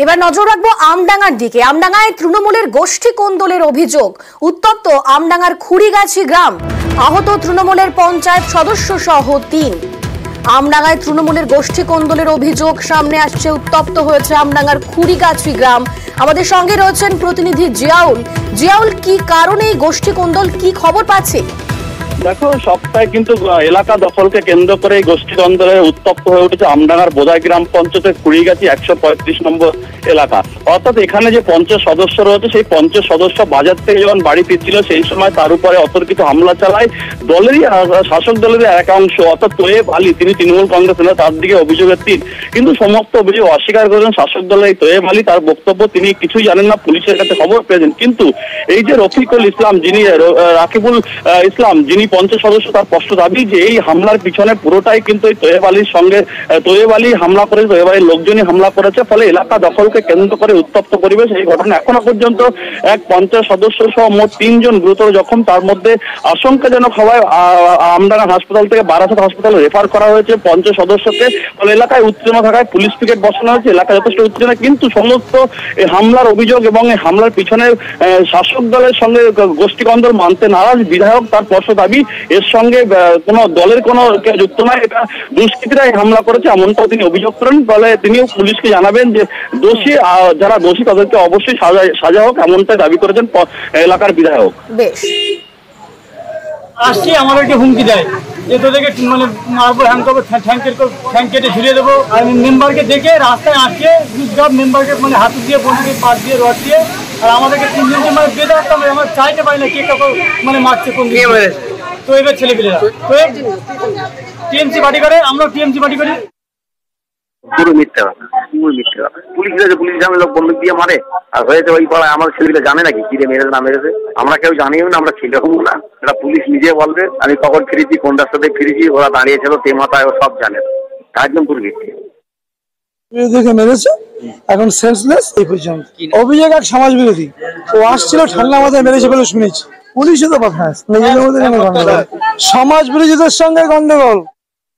এবার নজর রাখবো আমডাঙ্গার দিকে। আমডাঙ্গায় তৃণমূলের গোষ্ঠী কোন্দলের অভিযোগ। উত্তপ্ত আমডাঙ্গার খুড়িগাছি গ্রাম। আহত তৃণমূলের পঞ্চায়েত সদস্য সহ ৩। আমডাঙ্গায় তৃণমূলের গোষ্ঠী কোন্দলের অভিযোগ সামনে আসছে। উত্তপ্ত হয়েছে আমডাঙ্গার খুড়িগাছি গ্রাম। আমাদের সঙ্গে রয়েছেন প্রতিনিধি জিয়াউল। জিয়াউল, কি কারণে এই গোষ্ঠী কোন্দল, কি খবর পাচ্ছে? দেখো, সপ্তাহে কিন্তু এলাকা দখলকে কেন্দ্র করে এই গোষ্ঠী দ্বন্দ্বে উত্তপ্ত হয়ে উঠেছে আমডাঙ্গার বোদাই গ্রাম পঞ্চায়েতের খুড়িগাছি ১৩৫ নম্বর এলাকা। অর্থাৎ এখানে যে পঞ্চায়েত সদস্য রয়েছে, সেই পঞ্চায়েত সদস্য বাজার থেকে যখন বাড়ি ফিরছিল সেই সময় তার উপরে অতর্কিত হামলা চালায় দলেরই শাসক দলের এক অংশ, অর্থাৎ তোয়েব আলী, তিনি তৃণমূল কংগ্রেস নেতা, তার দিকে অভিযোগের তীর। কিন্তু সমস্ত অভিযোগ অস্বীকার করেছেন শাসক দলের এই তোয়েব আলী। তার বক্তব্য, তিনি কিছুই জানেন না, পুলিশের কাছে খবর পেয়েছেন। কিন্তু এই যে রফিকুল ইসলাম, যিনি রাকিবুল ইসলাম, যিনি পঞ্চায়েত সদস্য, তার স্পষ্ট দাবি যে এই হামলার পিছনে পুরোটাই কিন্তু এই তোয়েব আলীর সঙ্গে, তোয়েব আলী হামলা করেছে, তোয়েব আলীর লোকজনই হামলা করেছে। ফলে এলাকা দখলকে কেন্দ্র করে উত্তপ্ত পরিবেশ। এই ঘটনা এখনো পর্যন্ত এক পঞ্চায়েত সদস্য সহ মোট ৩ জন গুরুতর জখম। তার মধ্যে আশঙ্কাজনক হওয়ায় আমডাঙ্গা হাসপাতাল থেকে বারাসাত হাসপাতালে রেফার করা হয়েছে পঞ্চায়েত সদস্যকে। ফলে এলাকায় উত্তেজনা থাকায় পুলিশ পিকেট বসানো হয়েছে। এলাকায় যথেষ্ট উত্তেজনা, কিন্তু সমস্ত এই হামলার অভিযোগ এবং এই হামলার পিছনে শাসক দলের সঙ্গে গোষ্ঠী কোন্দল মানতে নারাজ বিধায়ক। তার স্পষ্ট দাবি, এর সঙ্গে কোনো দলের কোনো যুক্ত নয়, এটা দুষ্কৃতীরাই হামলা করেছে, এমনটাও তিনি অভিযোগ করেন। ফলে তিনিও পুলিশকে জানাবেন যে দোষী, যারা দোষী তাদেরকে অবশ্যই সাজা হোক, এমনটাই দাবি করেছেন এলাকার বিধায়ক। বেশ, আসছি আমাদেরকে হুমকি দেয় যে তোদেরকে মানে মারবো, হ্যাং করবো, ঠ্যাং কেটে ঝুলিয়ে দেবো। আর মেম্বারকে দেখে রাস্তায় আসছে, সব মেম্বারকে মানে হাত দিয়ে, বন্ধুকে পাশ দিয়ে, রড দিয়ে, আর আমাদেরকে ৩ জনকে মানে বেঁধে আসতাম। আমরা চাইতে পারি না কে কাউকে মানে মারছে, কোন দিকে তো এবার ছেলেপিলেরা তো টিএমসি পার্টি করে, আমরা টিএমসি পার্টি করি। পুরো মিথ্যা কথা, পুরো মিথ্যা কথা। পুলিশ সামনে লোক বন্দুক দিয়ে মারে, আর হয়েছে ওই পাড়ায় আমার ছেলেগুলো জানে নাকি কি রে মেরেছে না মেরেছে, আমরা কেউ জানিও না, আমরা ছেলে হবো না। এটা পুলিশ নিজে বলবে আমি কখন ফিরেছি, কোনটার সাথে ফিরেছি, ওরা দাঁড়িয়েছিল তে মাথায়, ও সব জানে। একদম পুরো মিথ্যা দেখে মেরেছে, এখন সেন্সলেস। এই পর্যন্ত অভিযোগ এক সমাজ বিরোধী। ও আসছিল ঠান্ডা মাথায় মেরেছে বলে শুনেছি। পুলিশে তো কথা আছে, সমাজ বিরোধীদের সঙ্গে গন্ডগোল।